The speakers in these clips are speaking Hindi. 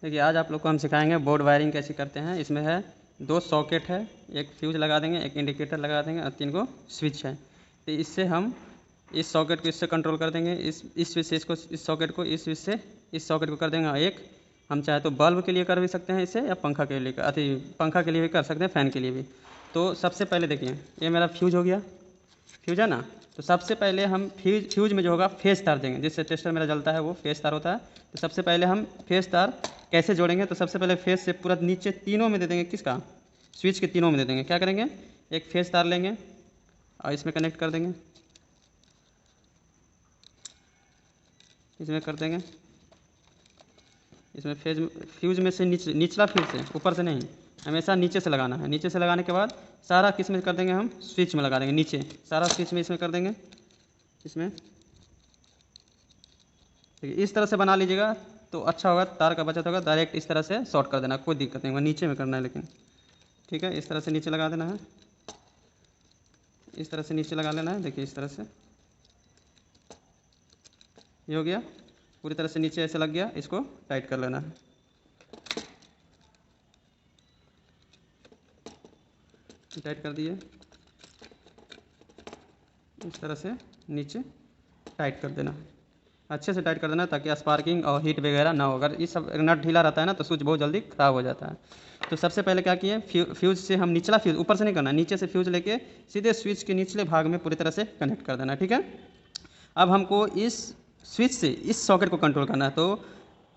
देखिए आज आप लोग को हम सिखाएंगे बोर्ड वायरिंग कैसे करते हैं। इसमें है 2 सॉकेट है, एक फ्यूज लगा देंगे, एक इंडिकेटर लगा देंगे और 3 को स्विच है। तो इससे हम इस सॉकेट को इससे कंट्रोल कर देंगे, इस स्विच से इसको, इस सॉकेट को इस स्विच से इस सॉकेट को कर देंगे। और एक हम चाहे तो बल्ब के लिए कर भी सकते हैं इसे, या पंखा के लिए पंखा के लिए भी कर सकते हैं, फ़ैन के लिए भी। तो सबसे पहले देखिए ये मेरा फ्यूज हो गया, फ्यूज है ना। तो सबसे पहले हम फ्यूज में जो होगा फेस तार देंगे, जिससे टेस्टर मेरा जलता है वो फेस तार होता है। तो सबसे पहले हम फेस तार कैसे जोड़ेंगे, तो सबसे पहले फेस से पूरा नीचे तीनों में दे देंगे, किसका, स्विच के तीनों में दे देंगे। क्या करेंगे, एक फेस तार लेंगे और इसमें कनेक्ट कर देंगे, इसमें कर देंगे, इसमें फ्यूज में से निचला फ्यूज से, ऊपर से नहीं, हमेशा नीचे से लगाना है। नीचे से लगाने के बाद सारा किस में कर देंगे, हम स्विच में लगा देंगे, नीचे सारा स्विच में इसमें कर देंगे, इसमें। देखिए इस तरह से बना लीजिएगा तो अच्छा होगा, तार का बचत होगा। डायरेक्ट इस तरह से शॉर्ट कर देना, कोई दिक्कत नहीं होगा, नीचे में करना है लेकिन, ठीक है। इस तरह से नीचे लगा देना है, इस तरह से नीचे लगा लेना है। देखिए इस तरह से ये हो गया, पूरी तरह से नीचे ऐसे लग गया। इसको टाइट कर लेना है, टाइट कर दिए, इस तरह से नीचे टाइट कर देना, अच्छे से टाइट कर देना ताकि स्पार्किंग और हीट वगैरह ना हो। अगर ये सब नट ढीला रहता है ना तो स्विच बहुत जल्दी ख़राब हो जाता है। तो सबसे पहले क्या किए, फ्यूज से हम निचला फ्यूज, ऊपर से नहीं करना, नीचे से फ्यूज लेके सीधे स्विच के निचले भाग में पूरी तरह से कनेक्ट कर देना, ठीक है। अब हमको इस स्विच से इस सॉकेट को कंट्रोल करना है। तो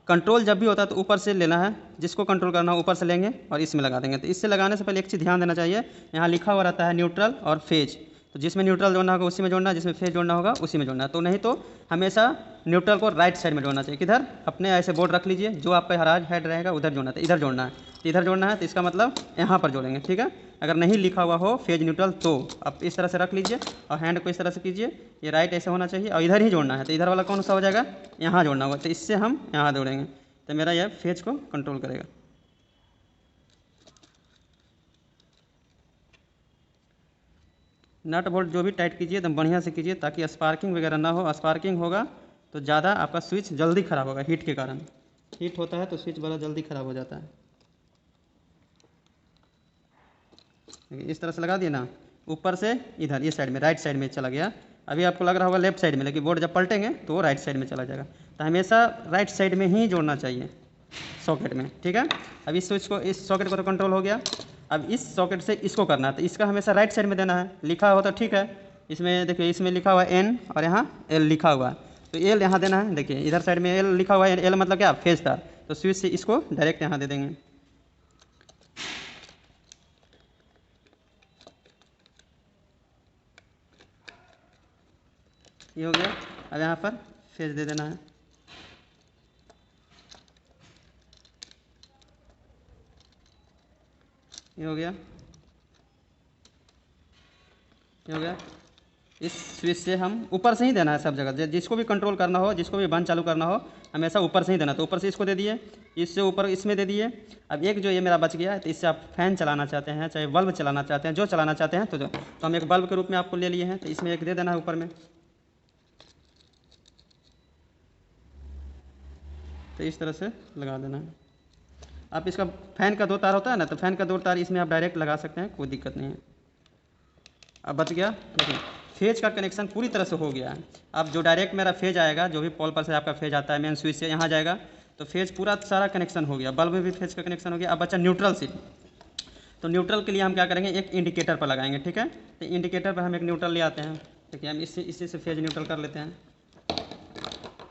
कंट्रोल जब भी होता है तो ऊपर से लेना है, जिसको कंट्रोल करना हो ऊपर से लेंगे और इसमें लगा देंगे। तो इससे लगाने से पहले एक चीज़ ध्यान देना चाहिए, यहाँ लिखा हुआ रहता है न्यूट्रल और फेज। तो जिसमें न्यूट्रल जोड़ना होगा उसी में जोड़ना है, जिसमें फेज जोड़ना होगा उसी में जोड़ना है। तो नहीं तो हमेशा न्यूट्रल को राइट साइड में जोड़ना चाहिए। किधर, अपने ऐसे बोर्ड रख लीजिए, जो आपका हराज हेड रहेगा उधर जोड़ना है। तो इधर जोड़ना है, तो इधर जोड़ना है, तो इसका मतलब यहाँ पर जोड़ेंगे, ठीक है। अगर नहीं लिखा हुआ हो फेज न्यूट्रल तो आप इस तरह से रख लीजिए और हैंड को इस तरह से कीजिए, ये राइट ऐसे होना चाहिए और इधर ही जोड़ना है। तो इधर वाला कौन सा हो जाएगा, यहाँ जोड़ना होगा। तो इससे हम यहाँ जोड़ेंगे, तो मेरा यह फेज को कंट्रोल करेगा। नट बोल्ट जो भी टाइट कीजिए एकदम बढ़िया से कीजिए ताकि स्पार्किंग वगैरह ना हो। स्पार्किंग होगा तो ज़्यादा आपका स्विच जल्दी ख़राब होगा, हीट के कारण। हीट होता है तो स्विच बड़ा जल्दी ख़राब हो जाता है। इस तरह से लगा दिए ना, ऊपर से इधर ये साइड में, राइट साइड में चला गया। अभी आपको लग रहा होगा लेफ्ट साइड में, लेकिन बोर्ड जब पलटेंगे तो वो राइट साइड में चला जाएगा। तो हमेशा राइट साइड में ही जोड़ना चाहिए सॉकेट में, ठीक है। अब इस स्विच को, इस सॉकेट को तो कंट्रोल हो गया। अब इस सॉकेट से इसको करना है, तो इसका हमेशा राइट साइड में देना है। लिखा हो तो ठीक है, इसमें देखिए इसमें लिखा हुआ है एन और यहाँ एल लिखा हुआ है, तो एल यहाँ देना है। देखिए इधर साइड में एल लिखा हुआ है, एल मतलब क्या, फेज तार। तो स्विच से इसको डायरेक्ट यहाँ दे देंगे, ये हो गया। अब यहाँ पर फेज दे देना है, ये हो गया, ये हो गया। इस स्विच से हम ऊपर से ही देना है सब जगह, जिसको भी कंट्रोल करना हो, जिसको भी बंद चालू करना हो, हमेशा ऊपर से ही देना। तो ऊपर से इसको दे दिए, इससे ऊपर इसमें दे दिए। अब एक जो ये मेरा बच गया है, तो इससे आप फैन चलाना चाहते हैं, चाहे बल्ब चलाना चाहते हैं, जो चलाना चाहते हैं तो हम एक बल्ब के रूप में आपको ले लिए हैं, तो इसमें एक दे देना है ऊपर में। तो इस तरह से लगा देना है। आप इसका फ़ैन का 2 तार होता है ना, तो फ़ैन का 2 तार इसमें आप डायरेक्ट लगा सकते हैं, कोई दिक्कत नहीं है। अब बच गया, देखिए फेज का कनेक्शन पूरी तरह से हो गया है। अब जो डायरेक्ट मेरा फेज आएगा, जो भी पोल पर से आपका फेज आता है मेन स्विच से यहाँ जाएगा, तो फेज पूरा सारा कनेक्शन हो गया। बल्ब में भी फेज का कनेक्शन हो गया। अब बचा न्यूट्रल से, तो न्यूट्रल के लिए हम क्या करेंगे, एक इंडिकेटर पर लगाएंगे, ठीक है। तो इंडिकेटर पर हम एक न्यूट्रल ले आते हैं। देखिए हम इसी से फेज न्यूट्रल कर लेते हैं।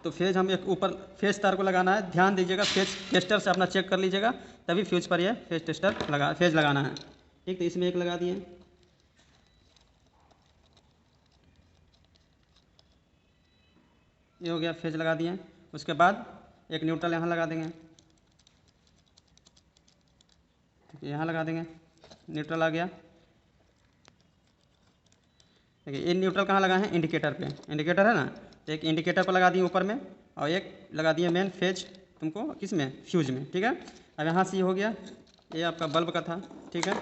तो फेज हम एक ऊपर फेज तार को लगाना है, ध्यान दीजिएगा, फेज टेस्टर से अपना चेक कर लीजिएगा, तभी फ्यूज पर यह फेज टेस्टर फेज लगाना है, ठीक। तो इसमें एक लगा दिए, ये हो गया, फेज लगा दिए। उसके बाद एक न्यूट्रल यहाँ लगा देंगे, यहाँ लगा देंगे, न्यूट्रल आ गया। देखिए ये न्यूट्रल कहाँ लगा है, इंडिकेटर पे, इंडिकेटर है ना, तो एक इंडिकेटर पर लगा दिए ऊपर में, और एक लगा दिए मेन फेज तुमको किस में, फ्यूज में, ठीक है। अब यहाँ से ये हो गया, ये आपका बल्ब का था, ठीक है।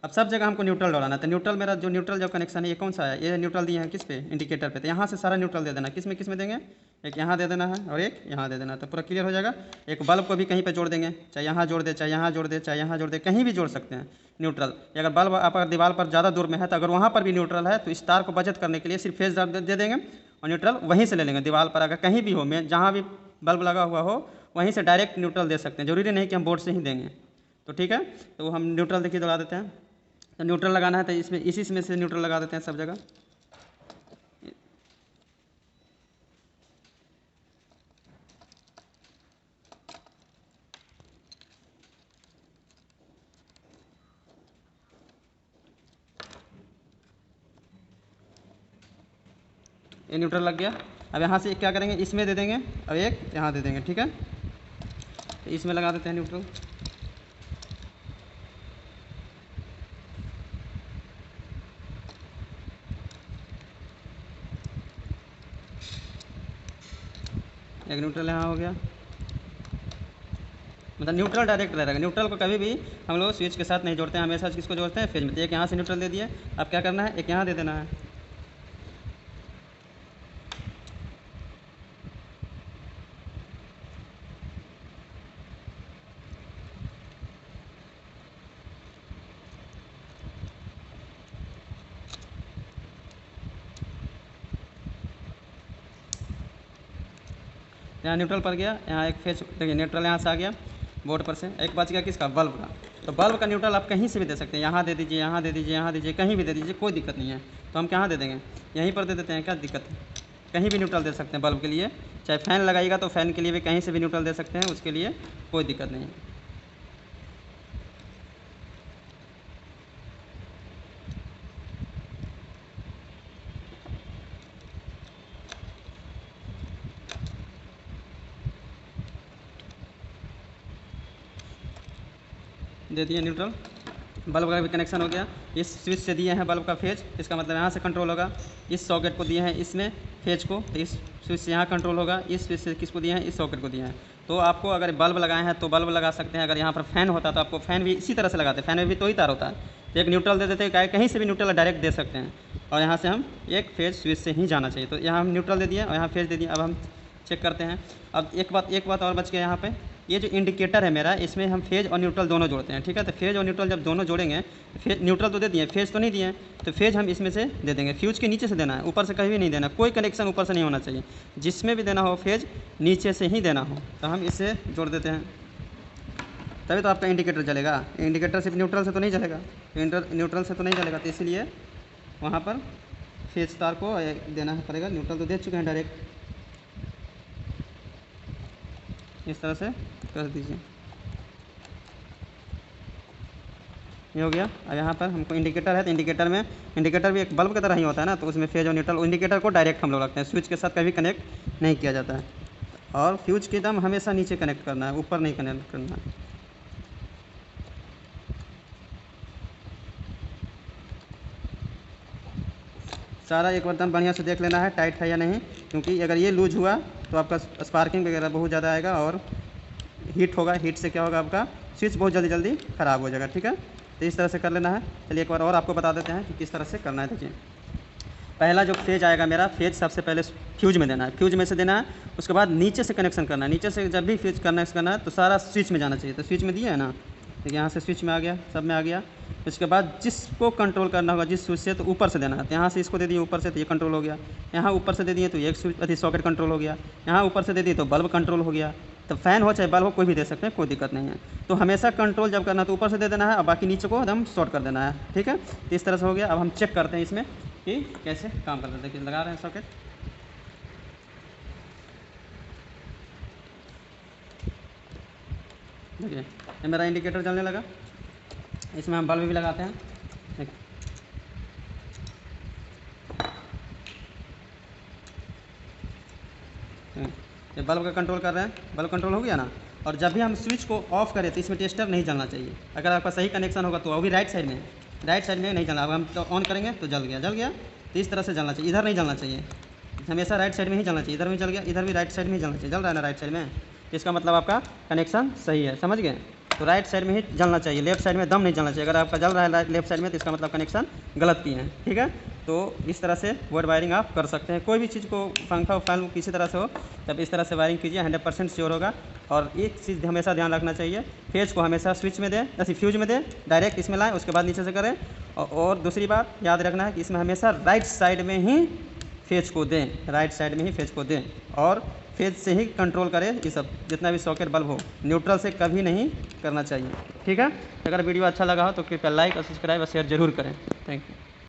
अब सब जगह हमको न्यूट्रल डलाना है। तो न्यूट्रल मेरा जो न्यूट्रल जो कनेक्शन है ये कौन सा है, ये न्यूट्रल दिए हैं किस पे, इंडिकेटर पे। तो यहाँ से सारा न्यूट्रल दे देना, किस में देंगे, एक यहाँ दे देना है और एक यहाँ दे देना है, तो पूरा क्लियर हो जाएगा। एक बल्ब को भी कहीं पे जोड़ देंगे, चाहे यहाँ जोड़ दे, चाहे यहाँ जोड़ दे, चाहे यहाँ जोड़ दे, कहीं भी जोड़ सकते हैं न्यूट्रल। अगर बल्ब आप दीवार पर ज़्यादा दूर में है तो अगर वहाँ पर भी न्यूट्रल है तो इस तार को बचत करने के लिए सिर्फ फेज दे देंगे और न्यूट्रल वहीं से ले लेंगे। दीवार पर अगर कहीं भी हो, में जहाँ भी बल्ब लगा हुआ हो वहीं से डायरेक्ट न्यूट्रल दे सकते हैं, जरूरी नहीं कि हम बोर्ड से ही देंगे। तो ठीक है, तो हम न्यूट्रल देखिए दौड़ा देते हैं। तो न्यूट्रल लगाना है तो इसमें इसी में से न्यूट्रल लगा देते हैं सब जगह। ये न्यूट्रल लग गया। अब यहाँ से क्या करेंगे, इसमें दे देंगे और एक यहाँ दे देंगे, ठीक है। तो इसमें लगा देते हैं न्यूट्रल। एक न्यूट्रल यहाँ हो गया, मतलब न्यूट्रल डायरेक्ट रहेगा। न्यूट्रल को कभी भी हम लोग स्विच के साथ नहीं जोड़ते हैं, हमेशा किसको जोड़ते हैं, फेज में। तो एक यहाँ से न्यूट्रल दे दिए, अब क्या करना है, एक यहाँ दे देना है। यहाँ न्यूट्रल पर गया, यहाँ एक फेज, देखिए न्यूट्रल यहाँ से आ गया बोर्ड पर से। एक बच गया किसका, बल्ब का। तो बल्ब का न्यूट्रल आप कहीं से भी दे सकते हैं, यहाँ दे दीजिए, यहाँ दे दीजिए, यहाँ दीजिए, कहीं भी दे दीजिए, कोई दिक्कत नहीं है। तो हम कहाँ दे देंगे, यहीं पर दे देते हैं, क्या दिक्कत है। कहीं भी न्यूट्रल दे सकते हैं बल्ब के लिए, चाहे फ़ैन लगाइएगा तो फ़ैन के लिए भी कहीं से भी न्यूट्रल दे सकते हैं, उसके लिए कोई दिक्कत नहीं है। दे दिए न्यूट्रल, बल्ब का भी कनेक्शन हो गया। इस स्विच से दिए हैं बल्ब का फेज, इसका मतलब यहाँ से कंट्रोल होगा। इस सॉकेट को दिए हैं इसमें फेज को, तो इस स्विच से यहाँ कंट्रोल होगा। इस स्विच से किसको दिए हैं, इस सॉकेट को दिए हैं। तो आपको अगर बल्ब लगाए हैं तो बल्ब लगा सकते हैं, अगर यहाँ पर फ़ैन होता तो आपको फ़ैन भी इसी तरह से लगाते हैं, फ़ैन में भी तो ही तार होता है। तो एक न्यूट्रल दे देते हैं, कहीं से भी न्यूट्रल डायरेक्ट दे सकते हैं। और यहाँ से हम एक फेज स्विच से ही जाना चाहिए। तो यहाँ हम न्यूट्रल दे दिए और यहाँ फेज दे दिए। अब हम चेक करते हैं। अब एक बात और बच गया यहाँ पे, ये जो इंडिकेटर है मेरा, इसमें हम फेज और न्यूट्रल दोनों जोड़ते हैं, ठीक है। तो फेज और न्यूट्रल जब दोनों जोड़ेंगे, फेज न्यूट्रल तो दे दिए, फेज तो नहीं दिए, तो फेज हम इसमें से दे देंगे। फ्यूज के नीचे से देना है, ऊपर से कहीं भी नहीं देना, कोई कनेक्शन ऊपर से नहीं होना चाहिए। जिसमें भी देना हो फेज नीचे से ही देना हो। तो हम इसे जोड़ देते हैं, तभी तो आपका इंडिकेटर चलेगा। इंडिकेटर सिर्फ न्यूट्रल से तो नहीं चलेगा, न्यूट्रल से तो नहीं चलेगा। तो इसलिए वहाँ पर फेज तार को देना पड़ेगा। न्यूट्रल तो दे चुके हैं डायरेक्ट, इस तरह से कर दीजिए। ये हो गया। अब यहाँ पर हमको इंडिकेटर है, तो इंडिकेटर भी एक बल्ब की तरह ही होता है ना, तो उसमें फेज और न्यूट्रल, इंडिकेटर को डायरेक्ट हम लोग रखते हैं, स्विच के साथ कभी कनेक्ट नहीं किया जाता है। और फ्यूज की दम हमेशा नीचे कनेक्ट करना है, ऊपर नहीं कनेक्ट करना है। सारा एक बार बढ़िया से देख लेना है टाइट है या नहीं, क्योंकि अगर ये लूज हुआ तो आपका स्पार्किंग वगैरह बहुत ज़्यादा आएगा और हीट होगा। हीट से क्या होगा, आपका स्विच बहुत जल्दी ख़राब हो जाएगा, ठीक है। तो इस तरह से कर लेना है। चलिए एक बार और आपको बता देते हैं कि किस तरह से करना है। देखिए, पहला जो फेज आएगा मेरा, फेज सबसे पहले फ्यूज में देना है, फ्यूज में से देना है। उसके बाद नीचे से कनेक्शन करना है, नीचे से जब भी फ्यूज कनेक्ट करना है तो सारा स्विच में जाना चाहिए। तो स्विच में दिया है ना, देखिए यहाँ से स्विच में आ गया, सब में आ गया। उसके बाद जिसको कंट्रोल करना होगा जिस स्विच से, तो ऊपर से देना है। तो यहाँ से इसको दे दिए ऊपर से, तो ये कंट्रोल हो गया। यहाँ ऊपर से दे दिए तो एक स्विच सॉकेट कंट्रोल हो गया। यहाँ ऊपर से दे दिए तो बल्ब कंट्रोल हो गया। तो फ़ैन हो चाहे बल्ब हो, कोई भी दे सकते हैं, कोई दिक्कत नहीं है। तो हमेशा कंट्रोल जब करना है तो ऊपर से दे देना है और बाकी नीचे को एकदम शॉर्ट कर देना है, ठीक है। तो इस तरह से हो गया। अब हम चेक करते हैं इसमें कि कैसे काम करते हैं। देखिए लगा रहे हैं सॉकेट, देखिए ये मेरा इंडिकेटर जलने लगा। इसमें हम बल्ब भी लगाते हैं, देखिए ये बल्ब का कंट्रोल कर रहे हैं, बल्ब कंट्रोल हो गया ना। और जब भी हम स्विच को ऑफ करें तो इसमें टेस्टर नहीं जलना चाहिए। अगर आपका सही कनेक्शन होगा तो वो भी राइट साइड में नहीं जलना। अब हम तो ऑन करेंगे तो जल गया। तो इस तरह से जलना चाहिए, इधर नहीं जलना चाहिए, हमेशा राइट साइड में ही जलना चाहिए। इधर भी जल गया, इधर भी राइट साइड में ही जलना चाहिए। जल रहा है ना राइट साइड में, इसका मतलब आपका कनेक्शन सही है, समझ गए। तो राइट साइड में ही जलना चाहिए, लेफ्ट साइड में दम नहीं जलना चाहिए। अगर आपका जल रहा है लेफ्ट साइड में तो इसका मतलब कनेक्शन गलत किए हैं, ठीक है। तो इस तरह से बोर्ड वायरिंग आप कर सकते हैं। कोई भी चीज़ को पंखा फैन किसी तरह से हो तब इस तरह से वायरिंग कीजिए, 100% श्योर होगा। और एक चीज़ हमेशा ध्यान रखना चाहिए, फेज को हमेशा स्विच में दें, जैसे फ्यूज में दें, डायरेक्ट इसमें लाएँ, उसके बाद नीचे से करें। और दूसरी बात याद रखना है कि इसमें हमेशा राइट साइड में ही फेज को दें, राइट साइड में ही फेज को दें, और फेज से ही कंट्रोल करें। ये सब जितना भी सॉकेट बल्ब हो, न्यूट्रल से कभी नहीं करना चाहिए, ठीक है। अगर वीडियो अच्छा लगा हो तो कृपया लाइक और सब्सक्राइब और शेयर जरूर करें। Thank you.